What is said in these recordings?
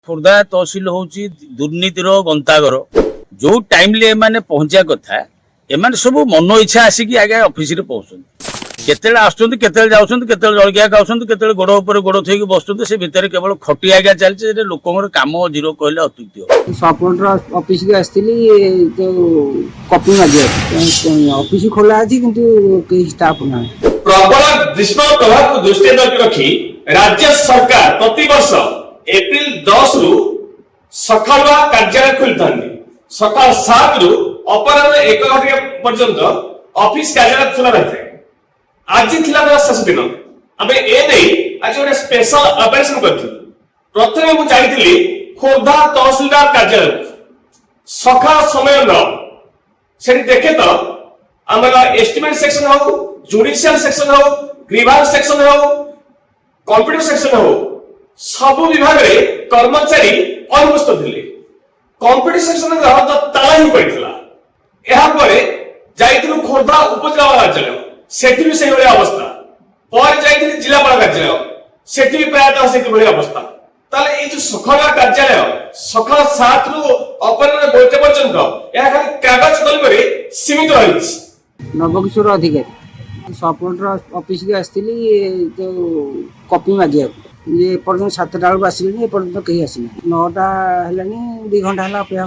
खोर्धा तहसिल हूँ दुर्नीतिर गंतागर जो टाइम एमाने पहुंचा कथा एमाने सब मन इच्छा आसिक आगे ऑफिस रे पहुंचुंत केतेले आसुंत केतेले जाउछंत केतेले जलगिया खाउछंत केतेले गोड़ ऊपर गोड़ थैकी बसुंत से भितर केवल खटी आगे चलছে जे लोकंर काम जीरो कहले अत्युक्ति हो सपोर्टर ऑफिस के आस्थिली तो कॉपी मागिया ऑफिस खोला अछि किंतु के स्टाफ ना प्रबल ग्रीष्म प्रभाव को दृष्टि रखी राज्य सरकार प्रति वर्ष एप्रिल 10 रु सकाळुआ कार्यालय खुलथांती सकाळ 7 रु अपराह्न 1 घंटा पर्यंत ऑफिस कार्यालय खुला रहते आज थिला शेष दिन आमे ए नै आज एक स्पेशल ऑपरेशन करथि प्रथमे मु जाईथिली खोर्धा तहसीलदार कार्यालय सकाळ समय न सेठी देखे तो हमरा एस्टिमेट सेक्शन हो जुडिशियल सेक्शन हो ग्रीवांस सेक्शन हो कंप्यूटर सेक्शन हो सब विभाग रे कर्मचारी अनुपस्थित थिले कंप्यूटर सेक्शन रे तो ताला ही पड़ितला एहा परे जाइथिलु खोर्धा उपजिला कार्यालय सेठी भी सही अवस्था पर जाइथिलु जिलापाल कार्यालय सेठी भी प्रायतः से भली अवस्था ताले ए जो सखला कार्यालय सकाळ 7 रु अपराह्न 1 पर्यंत एहा खाली कागज कलम रे सीमित रहिछि नवकिशोर अधिकारी सपोर्टर ऑफिस के आस्थिली तो कॉपी मागिया ये पर्यंत 7टा बेलू आसिले पर्यंत कहीं आसी 9टा हेलानी 2 घंटा हला अपेक्षा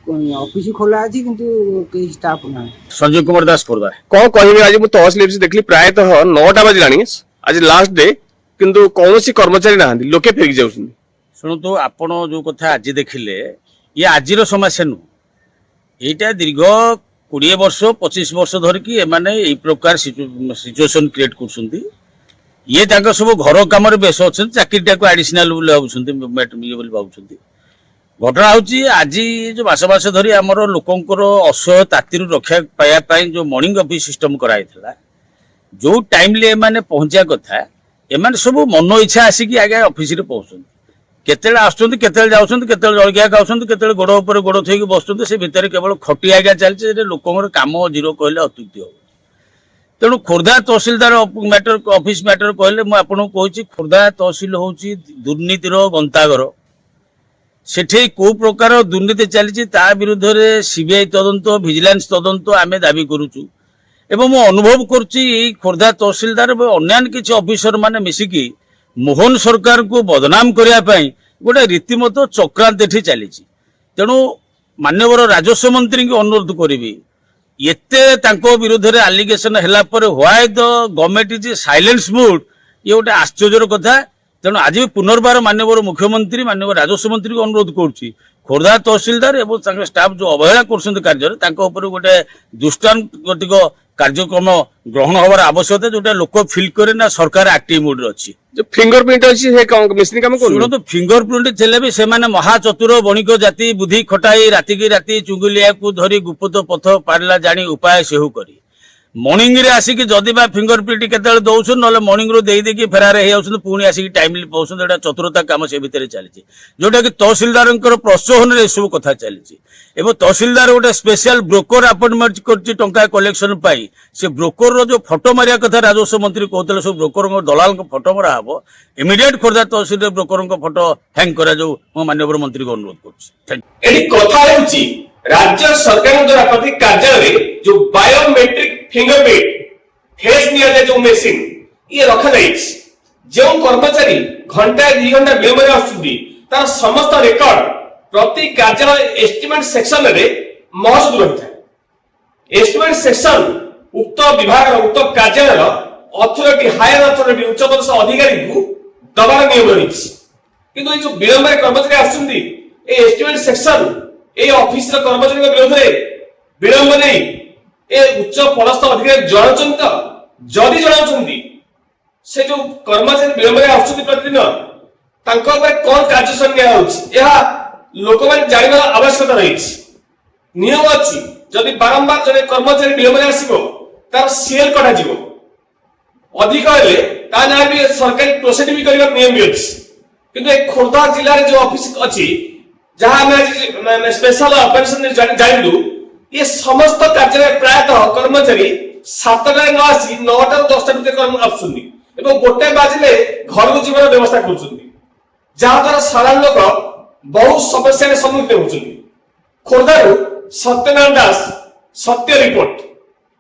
करनी ऑफिस खोला अछि किंतु कहीं स्टाफ ना संजय कुमार दास खोर्धा कौन कहबे आज मु तहसील ऑफिस देखली प्रायतः 9टा बजलानी आज लास्ट डे किंतु कौनसी कर्मचारी नाहांती लोके फेक जाउछन शुणु आपण जो कथा आज देखिले ये आजिर समस्या नु एटा दीर्घ 20 वर्ष 25 वर्ष धरिकी एमाने ए प्रकार सिचुएशन क्रिएट करछंती ये तांका सब घर काम बेस अच्छा चाकरीटा को एडिशनल भावुंट घटना हूँ आज जो मास मास धरी आमर लोकंर असह्य ताती रक्षा पाइबा जो मॉर्निंग ऑफिस सिस्टम कराई जो टाइम एमाने पहुंचा कथा एमाने सब मन इच्छा आसिक आगे ऑफिस रे पहुंचुंत केतेले आसुंत केतेले जाउछंत केतेले जलगिया खाउछंत केतेले गोड़ ऊपर गोड़ थैकी बसुंत से भितर केवल खटी आगे चलছে जे लोकंर काम जीरो कहले अत्युक्ति हो तेणु खोर्धा तहसीलदार मैटर ऑफिस मैटर कहले मु आपन कहूची खोर्धा तहसील हूँ दुर्नीतिर गंतागर सेठी को प्रकार दुर्नीति चली ता विरुद्ध रे सीबीआई तदंत विजिलेंस तदंत आमे दाबी करूचु एवं मु अनुभव करूची खोर्धा तहसीलदार अन्य किसी ऑफिसर माने मिसिकी मोहन सरकार को बदनाम करने पाई गोटे रीतिमत चक्रांत एठी चली तेणु माननीय राजस्व मंत्री को अनुरोध करी एते तांको विरुद्ध रे एलिगेशन हैला पर why the government is silence mood ये गोटे आश्चर्यर कथा तेणु आज भी पुनर्बार माननीय मुख्यमंत्री माननीय राजस्व मंत्री को अनुरोध करुच्ची खोर्धा तहसीलदार एवं स्टाफ जो अवहेला कर गोटे दृष्टांतिक कार्यक्रम ग्रहण हमार आवश्यकता जोटा लोक फिल करे ना सरकार एक्टिव मूड अच्छी जो फिंगरप्रिंट अछि हे मिस्त्री काम करू तो फिंगरप्रिंट थिले भी से माने महाचतुर बणिक जाति बुद्धि खटाई राति की राति चुंगुलिया को धरी गुप्त पथ पारला जानी उपाय सेहु करी मॉर्निंग रे आसिक जदि बा फिंगरप्रिंट केतेले दउछन नले मॉर्निंग रो देई देकी फेरार हे जाउछन पुणी आसिक टाइमली पहुछन एटा चतुरता काम से भितर चली जोटा कि तहसीलदारंकर प्रोत्साहन रे सब कथा चली एवं तहसीलदार गोटे स्पेशल ब्रोकर अपॉइंटमेंट करछि टंका कलेक्शन पाई से ब्रोकर रो जो फोटो मारिया कथा राजस्व मंत्री कहतले सब ब्रोकर दलाल को फोटो मरा हबो इमीडिएट खोर्धा तहसील रे ब्रोकर को फोटो हैंग करा जो मो माननीय मंत्री को अनुरोध करछि एडी कथा हेउची राज्य सरकार द्वारा प्रति कार्यालय जो बायोमेट्रिक फिंगरप्रिंट फेस दिया जाए जो मशीन ये रखा जाए जो कर्मचारी घंटा 2 घंटा विलंब रे आसुदी तार समस्त रिकॉर्ड प्रति कार्यालय एस्टिमेट सेक्शन रे मौजूद रहता है एस्टिमेट सेक्शन उक्त विभाग उक्त कार्यालय अथॉरिटी हायर अथॉरिटी उच्च पदस्थ अधिकारी को दबार नियम रही किंतु ये जो विलंब रे कर्मचारी आसुदी ए एस्टिमेट सेक्शन ए ऑफिस रे कर्मचारी के विरोध रे विलंब नहीं ए उच्च पदस्थ अधिकारी जणाउछंत जदि जणाउछंती से जो कर्मचारी विलंब रे आसुदी प्रतिदिन तांको पर कोन कार्य संज्ञा होछि एहा लोक माने जानिबा आवश्यकता रही नियम अछि जदि बारंबार जने कर्मचारी विलंब रे आसीबो तार सीएल कटा जीवो अधिक हेले ता ना भी सरकारी प्रोसीड भी करबा नियम भी अछि किंतु ए खोर्धा जिल्ला रे जो ऑफिस अछि जहां में स्पेशल ऑपरेशन जानिलु ये समस्त कार्यालय प्रायतः कर्मचारी 7टा न आसी 9टा 10टा भितर कर्म आसुनी एवं गोटे बाजिले घर को जीवन व्यवस्था करुछंती जहां द्वारा साधारण लोक बहुत समस्या सम्मुखीन होउछन्ती। खोर्धारू सत्यनारायण दास, सत्य रिपोर्ट।